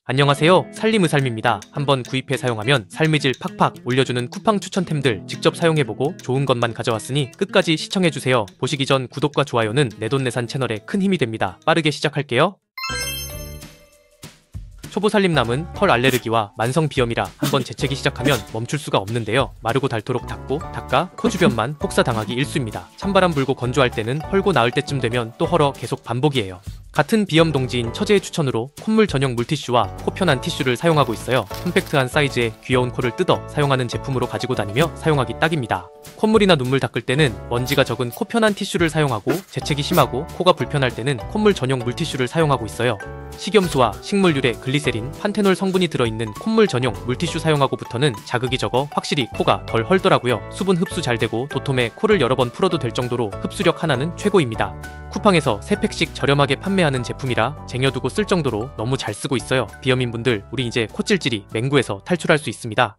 안녕하세요, 살림의삶입니다. 한번 구입해 사용하면 삶의 질 팍팍 올려주는 쿠팡 추천템들 직접 사용해보고 좋은 것만 가져왔으니 끝까지 시청해주세요. 보시기 전 구독과 좋아요는 내돈내산 채널에 큰 힘이 됩니다. 빠르게 시작할게요. 초보 살림남은 털 알레르기와 만성 비염이라 한번 재채기 시작하면 멈출 수가 없는데요. 마르고 닳도록 닦고 닦아 코 주변만 폭사당하기 일쑤입니다. 찬바람 불고 건조할 때는 헐고 나을 때쯤 되면 또 헐어 계속 반복이에요. 같은 비염 동지인 처제의 추천으로 콧물 전용 물티슈와 코 편한 티슈를 사용하고 있어요. 컴팩트한 사이즈에 귀여운 코를 뜯어 사용하는 제품으로 가지고 다니며 사용하기 딱입니다. 콧물이나 눈물 닦을 때는 먼지가 적은 코 편한 티슈를 사용하고 재채기 심하고 코가 불편할 때는 콧물 전용 물티슈를 사용하고 있어요. 식염수와 식물유래 글리세린, 판테놀 성분이 들어있는 콧물 전용 물티슈 사용하고부터는 자극이 적어 확실히 코가 덜 헐더라고요. 수분 흡수 잘 되고 도톰해 코를 여러 번 풀어도 될 정도로 흡수력 하나는 최고입니다. 쿠팡에서 3팩씩 저렴하게 판매하는 제품이라 쟁여두고 쓸 정도로 너무 잘 쓰고 있어요. 비염인분들 우리 이제 콧질질이 맹구에서 탈출할 수 있습니다.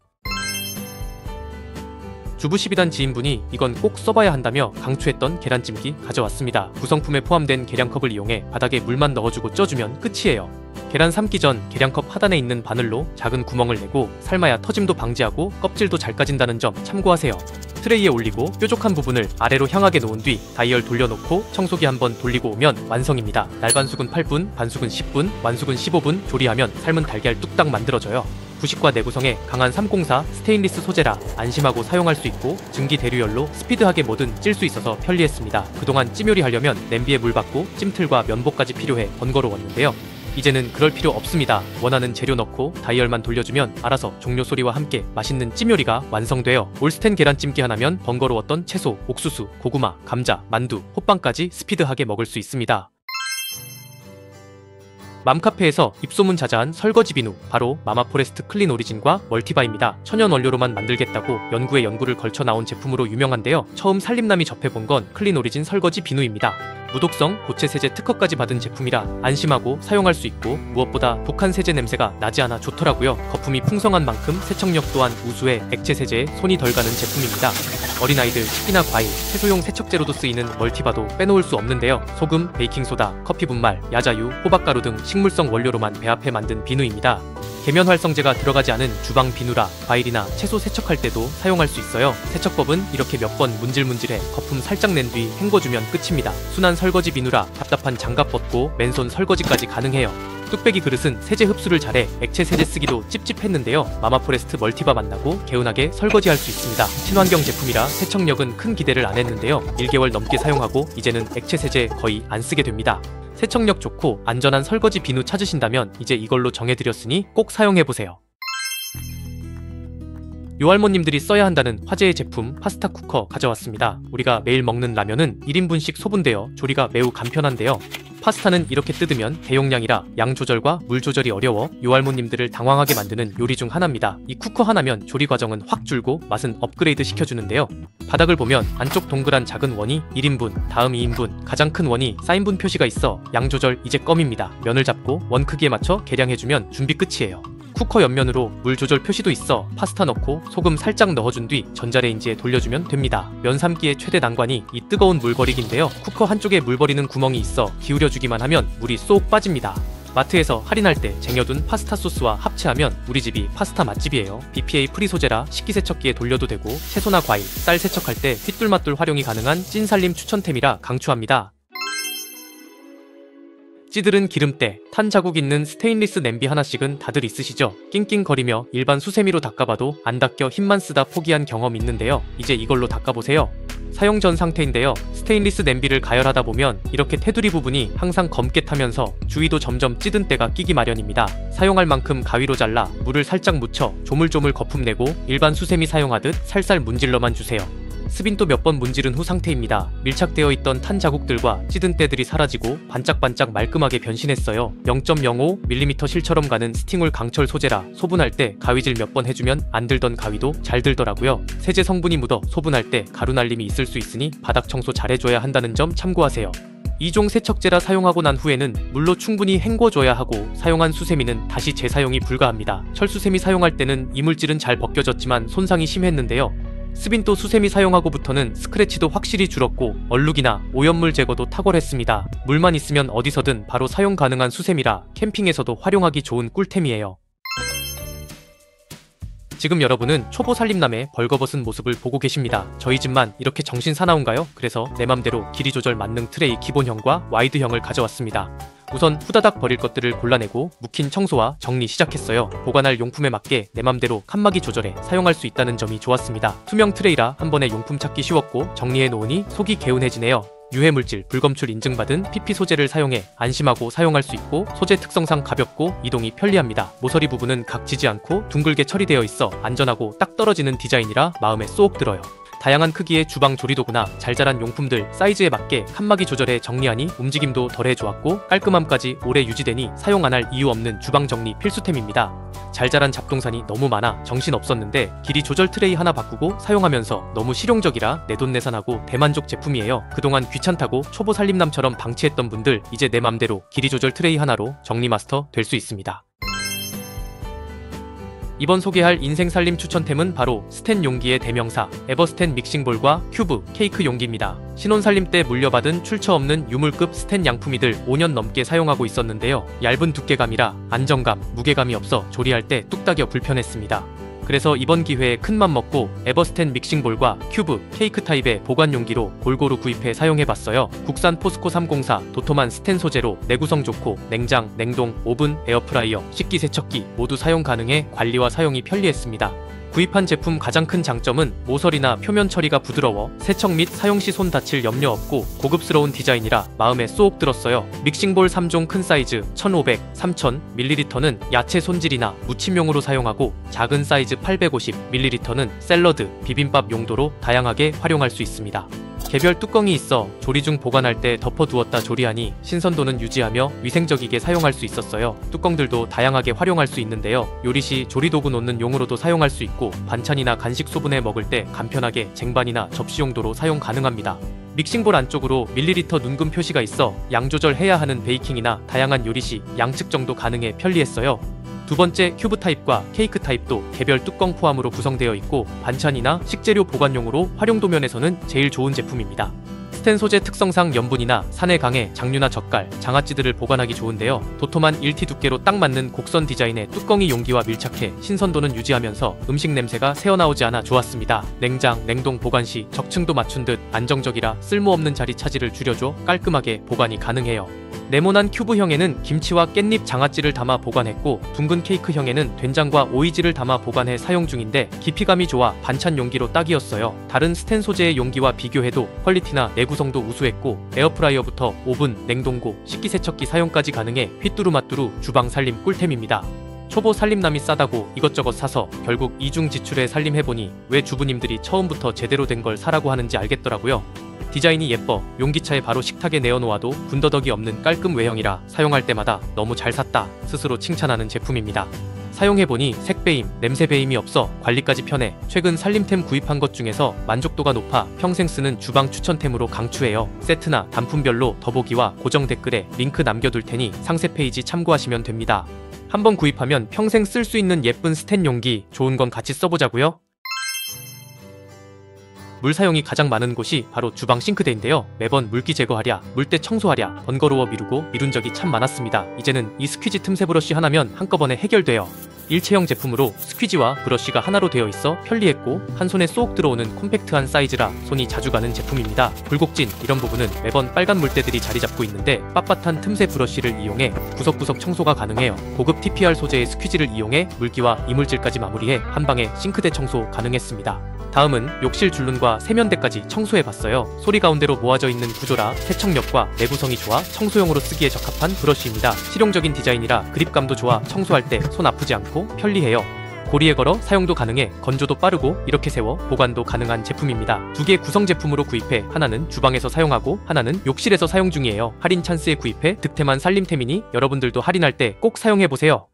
주부십이단 지인분이 이건 꼭 써봐야 한다며 강추했던 계란찜기 가져왔습니다. 구성품에 포함된 계량컵을 이용해 바닥에 물만 넣어주고 쪄주면 끝이에요. 계란 삶기 전 계량컵 하단에 있는 바늘로 작은 구멍을 내고 삶아야 터짐도 방지하고 껍질도 잘 까진다는 점 참고하세요. 트레이에 올리고 뾰족한 부분을 아래로 향하게 놓은 뒤 다이얼 돌려놓고 청소기 한번 돌리고 오면 완성입니다. 날반숙은 8분, 반숙은 10분, 완숙은 15분 조리하면 삶은 달걀 뚝딱 만들어져요. 부식과 내구성에 강한 304 스테인리스 소재라 안심하고 사용할 수 있고 증기 대류열로 스피드하게 뭐든 찔 수 있어서 편리했습니다. 그동안 찜요리 하려면 냄비에 물 받고 찜틀과 면보까지 필요해 번거로웠는데요. 이제는 그럴 필요 없습니다. 원하는 재료 넣고 다이얼만 돌려주면 알아서 종료 소리와 함께 맛있는 찜요리가 완성돼요. 올스텐 계란찜기 하나면 번거로웠던 채소, 옥수수, 고구마, 감자, 만두, 호빵까지 스피드하게 먹을 수 있습니다. 맘카페에서 입소문 자자한 설거지 비누, 바로 마마포레스트 클린 오리진과 멀티바입니다. 천연 원료로만 만들겠다고 연구에 연구를 걸쳐 나온 제품으로 유명한데요. 처음 살림남이 접해본 건 클린 오리진 설거지 비누입니다. 무독성, 고체 세제 특허까지 받은 제품이라 안심하고 사용할 수 있고 무엇보다 독한 세제 냄새가 나지 않아 좋더라고요. 거품이 풍성한 만큼 세척력 또한 우수해 액체 세제에 손이 덜 가는 제품입니다. 어린아이들 식기나 과일, 채소용 세척제로도 쓰이는 멀티바도 빼놓을 수 없는데요. 소금, 베이킹소다, 커피 분말, 야자유, 호박가루 등 식물성 원료로만 배합해 만든 비누입니다. 계면 활성제가 들어가지 않은 주방 비누라 과일이나 채소 세척할 때도 사용할 수 있어요. 세척법은 이렇게 몇 번 문질문질해 거품 살짝 낸 뒤 헹궈주면 끝입니다. 순한 설거지 비누라 답답한 장갑 벗고 맨손 설거지까지 가능해요. 뚝배기 그릇은 세제 흡수를 잘해 액체 세제 쓰기도 찝찝했는데요. 마마포레스트 멀티바 만나고 개운하게 설거지할 수 있습니다. 친환경 제품이라 세척력은 큰 기대를 안 했는데요. 1개월 넘게 사용하고 이제는 액체 세제 거의 안 쓰게 됩니다. 세척력 좋고 안전한 설거지 비누 찾으신다면 이제 이걸로 정해드렸으니 꼭 사용해보세요. 요할머님들이 써야 한다는 화제의 제품 파스타 쿠커 가져왔습니다. 우리가 매일 먹는 라면은 1인분씩 소분되어 조리가 매우 간편한데요. 파스타는 이렇게 뜯으면 대용량이라 양 조절과 물 조절이 어려워 요할머님들을 당황하게 만드는 요리 중 하나입니다. 이 쿠커 하나면 조리 과정은 확 줄고 맛은 업그레이드 시켜주는데요. 바닥을 보면 안쪽 동그란 작은 원이 1인분, 다음 2인분, 가장 큰 원이 4인분 표시가 있어 양 조절 이제 껌입니다. 면을 잡고 원 크기에 맞춰 계량해주면 준비 끝이에요. 쿠커 옆면으로 물 조절 표시도 있어 파스타 넣고 소금 살짝 넣어준 뒤 전자레인지에 돌려주면 됩니다. 면 삶기의 최대 난관이 이 뜨거운 물 버리기인데요. 쿠커 한쪽에 물 버리는 구멍이 있어 기울여주기만 하면 물이 쏙 빠집니다. 마트에서 할인할 때 쟁여둔 파스타 소스와 합체하면 우리 집이 파스타 맛집이에요. BPA 프리 소재라 식기세척기에 돌려도 되고 채소나 과일, 쌀 세척할 때 휘뚤마뚤 활용이 가능한 찐살림 추천템이라 강추합니다. 찌들은 기름때, 탄 자국 있는 스테인리스 냄비 하나씩은 다들 있으시죠? 낑낑거리며 일반 수세미로 닦아봐도 안 닦여 힘만 쓰다 포기한 경험 있는데요. 이제 이걸로 닦아보세요. 사용 전 상태인데요. 스테인리스 냄비를 가열하다 보면 이렇게 테두리 부분이 항상 검게 타면서 주위도 점점 찌든 때가 끼기 마련입니다. 사용할 만큼 가위로 잘라 물을 살짝 묻혀 조물조물 거품 내고 일반 수세미 사용하듯 살살 문질러만 주세요. 스빈도 몇 번 문지른 후 상태입니다. 밀착되어 있던 탄 자국들과 찌든 때들이 사라지고 반짝반짝 말끔하게 변신했어요. 0.05mm 실처럼 가는 스팅울 강철 소재라 소분할 때 가위질 몇 번 해주면 안 들던 가위도 잘 들더라고요. 세제 성분이 묻어 소분할 때 가루 날림이 있을 수 있으니 바닥 청소 잘 해줘야 한다는 점 참고하세요. 2종 세척제라 사용하고 난 후에는 물로 충분히 헹궈줘야 하고 사용한 수세미는 다시 재사용이 불가합니다. 철수세미 사용할 때는 이물질은 잘 벗겨졌지만 손상이 심했는데요. 스빈또 수세미 사용하고부터는 스크래치도 확실히 줄었고 얼룩이나 오염물 제거도 탁월했습니다. 물만 있으면 어디서든 바로 사용 가능한 수세미라 캠핑에서도 활용하기 좋은 꿀템이에요. 지금 여러분은 초보 살림남의 벌거벗은 모습을 보고 계십니다. 저희 집만 이렇게 정신 사나운가요? 그래서 내 맘대로 길이 조절 만능 트레이 기본형과 와이드형을 가져왔습니다. 우선 후다닥 버릴 것들을 골라내고 묵힌 청소와 정리 시작했어요. 보관할 용품에 맞게 내 맘대로 칸막이 조절해 사용할 수 있다는 점이 좋았습니다. 투명 트레이라 한 번에 용품 찾기 쉬웠고 정리해 놓으니 속이 개운해지네요. 유해물질 불검출 인증받은 PP 소재를 사용해 안심하고 사용할 수 있고 소재 특성상 가볍고 이동이 편리합니다. 모서리 부분은 각지지 않고 둥글게 처리되어 있어 안전하고 딱 떨어지는 디자인이라 마음에 쏙 들어요. 다양한 크기의 주방 조리도구나 잘 자란 용품들 사이즈에 맞게 칸막이 조절해 정리하니 움직임도 덜해 좋았고 깔끔함까지 오래 유지되니 사용 안 할 이유 없는 주방 정리 필수템입니다. 잘 자란 잡동사니 너무 많아 정신없었는데 길이 조절 트레이 하나 바꾸고 사용하면서 너무 실용적이라 내돈내산하고 대만족 제품이에요. 그동안 귀찮다고 초보 살림남처럼 방치했던 분들 이제 내 맘대로 길이 조절 트레이 하나로 정리 마스터 될 수 있습니다. 이번 소개할 인생 살림 추천템은 바로 스텐 용기의 대명사 에버스텐 믹싱볼과 큐브 케이크 용기입니다. 신혼살림 때 물려받은 출처 없는 유물급 스텐 양품이들 5년 넘게 사용하고 있었는데요. 얇은 두께감이라 안정감, 무게감이 없어 조리할 때 뚝딱여 불편했습니다. 그래서 이번 기회에 큰맘 먹고 에버스텐 믹싱볼과 큐브, 케이크 타입의 보관 용기로 골고루 구입해 사용해봤어요. 국산 포스코 304 도톰한 스텐 소재로 내구성 좋고 냉장, 냉동, 오븐, 에어프라이어, 식기세척기 모두 사용 가능해 관리와 사용이 편리했습니다. 구입한 제품 가장 큰 장점은 모서리나 표면 처리가 부드러워 세척 및 사용 시 손 다칠 염려 없고 고급스러운 디자인이라 마음에 쏙 들었어요. 믹싱볼 3종 큰 사이즈 1500, 3000ml는 야채 손질이나 무침용으로 사용하고 작은 사이즈 850ml는 샐러드, 비빔밥 용도로 다양하게 활용할 수 있습니다. 개별 뚜껑이 있어 조리 중 보관할 때 덮어두었다 조리하니 신선도는 유지하며 위생적이게 사용할 수 있었어요. 뚜껑들도 다양하게 활용할 수 있는데요. 요리 시 조리도구 놓는 용으로도 사용할 수 있고 반찬이나 간식 소분해 먹을 때 간편하게 쟁반이나 접시 용도로 사용 가능합니다. 믹싱볼 안쪽으로 밀리리터 눈금 표시가 있어 양 조절해야 하는 베이킹이나 다양한 요리 시 양측 정도 가능해 편리했어요. 두 번째 큐브 타입과 케이크 타입도 개별 뚜껑 포함으로 구성되어 있고 반찬이나 식재료 보관용으로 활용도 면에서는 제일 좋은 제품입니다. 스텐 소재 특성상 염분이나 산에 강해 장류나 젓갈, 장아찌들을 보관하기 좋은데요. 도톰한 1T 두께로 딱 맞는 곡선 디자인의 뚜껑이 용기와 밀착해 신선도는 유지하면서 음식 냄새가 새어나오지 않아 좋았습니다. 냉장, 냉동 보관 시 적층도 맞춘 듯 안정적이라 쓸모없는 자리 차지를 줄여줘 깔끔하게 보관이 가능해요. 네모난 큐브형에는 김치와 깻잎 장아찌를 담아 보관했고 둥근 케이크형에는 된장과 오이지를 담아 보관해 사용 중인데 깊이감이 좋아 반찬 용기로 딱이었어요. 다른 스텐 소재의 용기와 비교해도 퀄리티나 내구성도 우수했고 에어프라이어부터 오븐, 냉동고, 식기세척기 사용까지 가능해 휘뚜루마뚜루 주방 살림 꿀템입니다. 초보 살림남이 싸다고 이것저것 사서 결국 이중 지출에 살림해보니 왜 주부님들이 처음부터 제대로 된 걸 사라고 하는지 알겠더라고요. 디자인이 예뻐 용기차에 바로 식탁에 내어놓아도 군더더기 없는 깔끔 외형이라 사용할 때마다 너무 잘 샀다 스스로 칭찬하는 제품입니다. 사용해보니 색배임, 냄새배임이 없어 관리까지 편해 최근 살림템 구입한 것 중에서 만족도가 높아 평생 쓰는 주방 추천템으로 강추해요. 세트나 단품별로 더보기와 고정 댓글에 링크 남겨둘 테니 상세 페이지 참고하시면 됩니다. 한번 구입하면 평생 쓸 수 있는 예쁜 스텐 용기 좋은 건 같이 써보자고요. 물 사용이 가장 많은 곳이 바로 주방 싱크대인데요. 매번 물기 제거하랴, 물때 청소하랴 번거로워 미룬 적이 참 많았습니다. 이제는 이 스퀴지 틈새 브러쉬 하나면 한꺼번에 해결돼요. 일체형 제품으로 스퀴지와 브러쉬가 하나로 되어 있어 편리했고 한 손에 쏙 들어오는 콤팩트한 사이즈라 손이 자주 가는 제품입니다. 굴곡진 이런 부분은 매번 빨간 물때들이 자리 잡고 있는데 빳빳한 틈새 브러쉬를 이용해 구석구석 청소가 가능해요. 고급 TPR 소재의 스퀴지를 이용해 물기와 이물질까지 마무리해 한방에 싱크대 청소 가능했습니다. 다음은 욕실 줄눈과 세면대까지 청소해봤어요. 소리 가운데로 모아져 있는 구조라 세척력과 내구성이 좋아 청소용으로 쓰기에 적합한 브러쉬입니다. 실용적인 디자인이라 그립감도 좋아 청소할 때 손 아프지 않고 편리해요. 고리에 걸어 사용도 가능해 건조도 빠르고 이렇게 세워 보관도 가능한 제품입니다. 두 개 구성 제품으로 구입해 하나는 주방에서 사용하고 하나는 욕실에서 사용 중이에요. 할인 찬스에 구입해 득템한 살림템이니 여러분들도 할인할 때 꼭 사용해보세요.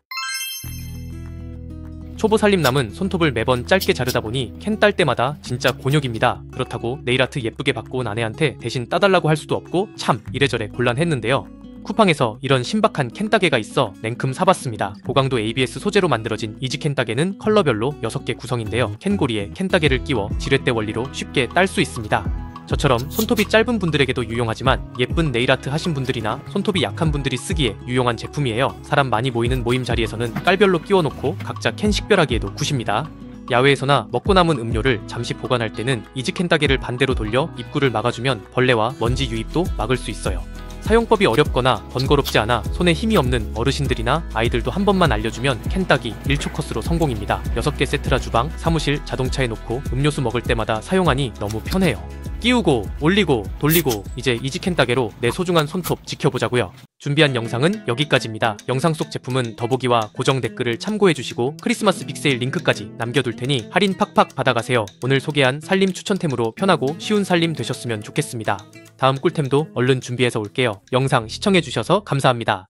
초보 살림남은 손톱을 매번 짧게 자르다 보니 캔 딸 때마다 진짜 곤욕입니다. 그렇다고 네일아트 예쁘게 바꿔온 아내한테 대신 따달라고 할 수도 없고 참 이래저래 곤란했는데요. 쿠팡에서 이런 신박한 캔 따개가 있어 냉큼 사봤습니다. 고강도 ABS 소재로 만들어진 이지캔 따개는 컬러별로 6개 구성인데요. 캔고리에 캔 따개를 끼워 지렛대 원리로 쉽게 딸 수 있습니다. 저처럼 손톱이 짧은 분들에게도 유용하지만 예쁜 네일아트 하신 분들이나 손톱이 약한 분들이 쓰기에 유용한 제품이에요. 사람 많이 모이는 모임 자리에서는 깔별로 끼워놓고 각자 캔 식별하기에도 굿입니다. 야외에서나 먹고 남은 음료를 잠시 보관할 때는 이지캔 따개를 반대로 돌려 입구를 막아주면 벌레와 먼지 유입도 막을 수 있어요. 사용법이 어렵거나 번거롭지 않아 손에 힘이 없는 어르신들이나 아이들도 한 번만 알려주면 캔 따기 1초 컷으로 성공입니다. 6개 세트라 주방, 사무실, 자동차에 놓고 음료수 먹을 때마다 사용하니 너무 편해요. 끼우고 올리고 돌리고 이제 이지캔 따개로 내 소중한 손톱 지켜보자고요. 준비한 영상은 여기까지입니다. 영상 속 제품은 더보기와 고정 댓글을 참고해주시고 크리스마스 빅세일 링크까지 남겨둘 테니 할인 팍팍 받아가세요. 오늘 소개한 살림 추천템으로 편하고 쉬운 살림 되셨으면 좋겠습니다. 다음 꿀템도 얼른 준비해서 올게요. 영상 시청해주셔서 감사합니다.